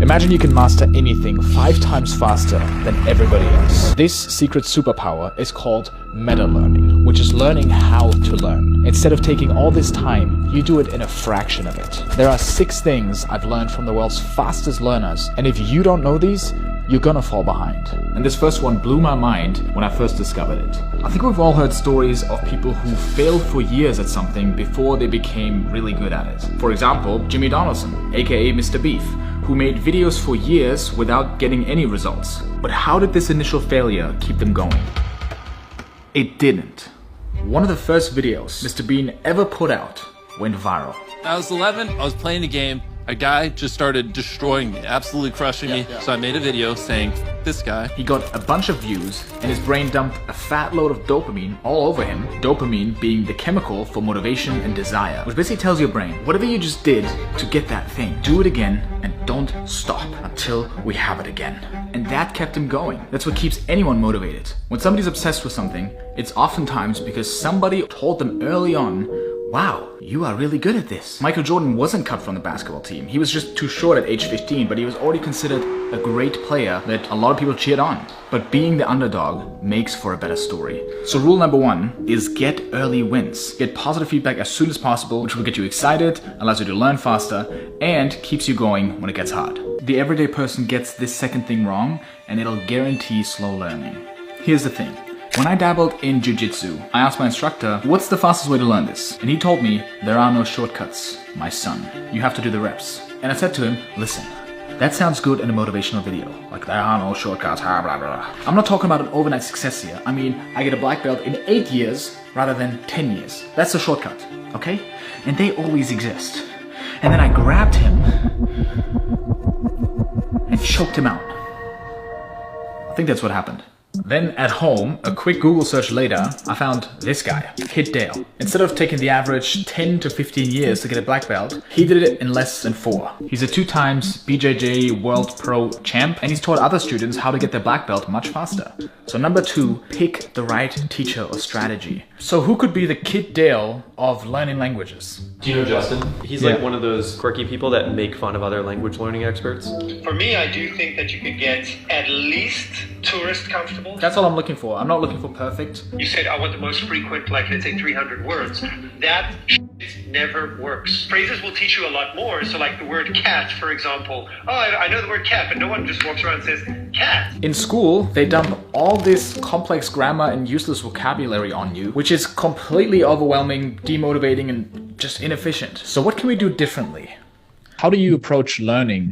Imagine you can master anything 5 times faster than everybody else. This secret superpower is called meta-learning, which is learning how to learn. Instead of taking all this time, you do it in a fraction of it. There are 6 things I've learned from the world's fastest learners, and if you don't know these, you're gonna fall behind. And this first one blew my mind when I first discovered it. I think we've all heard stories of people who failed for years at something before they became really good at it. For example, Jimmy Donaldson, aka Mr. Beef, who made videos for years without getting any results. But how did this initial failure keep them going? It didn't. One of the first videos Mr. Bean ever put out went viral. I was 11, I was playing a game. A guy just started destroying me, absolutely crushing me. So I made a video saying, this guy. He got a bunch of views and his brain dumped a fat load of dopamine all over him. Dopamine being the chemical for motivation and desire, which basically tells your brain, whatever you just did to get that thing, do it again and don't stop until we have it again. And that kept him going. That's what keeps anyone motivated. When somebody's obsessed with something, it's oftentimes because somebody told them early on, wow, you are really good at this. Michael Jordan wasn't cut from the basketball team. He was just too short at age 15, but he was already considered a great player that a lot of people cheered on. But being the underdog makes for a better story. So rule number 1 is get early wins. Get positive feedback as soon as possible, which will get you excited, allows you to learn faster, and keeps you going when it gets hard. The everyday person gets this second thing wrong, and it'll guarantee slow learning. Here's the thing. When I dabbled in jiu-jitsu, I asked my instructor, what's the fastest way to learn this? And he told me, there are no shortcuts, my son. You have to do the reps. And I said to him, listen, that sounds good in a motivational video. Like, there are no shortcuts, blah, blah, blah. I'm not talking about an overnight success here. I mean, I get a black belt in 8 years rather than 10 years. That's a shortcut, okay? And they always exist. And then I grabbed him and choked him out. I think that's what happened. Then at home, a quick Google search later, I found this guy, Kid Dale. Instead of taking the average 10 to 15 years to get a black belt, he did it in less than 4. He's a 2 times BJJ World Pro champ, and he's taught other students how to get their black belt much faster. So number 2, pick the right teacher or strategy. So who could be the Kid Dale of learning languages? Do you know Justin? He's like one of those quirky people that make fun of other language learning experts. For me, I do think that you could get at least tourist comfortable. That's all I'm looking for. I'm not looking for perfect. You said, I want the most frequent, like let's say 300 words. That never works. Phrases will teach you a lot more. So like the word cat, for example. Oh, I know the word cat, but no one just walks around and says cat. In school, they dump all this complex grammar and useless vocabulary on you, which is completely overwhelming, demotivating, and just inefficient. So what can we do differently? How do you approach learning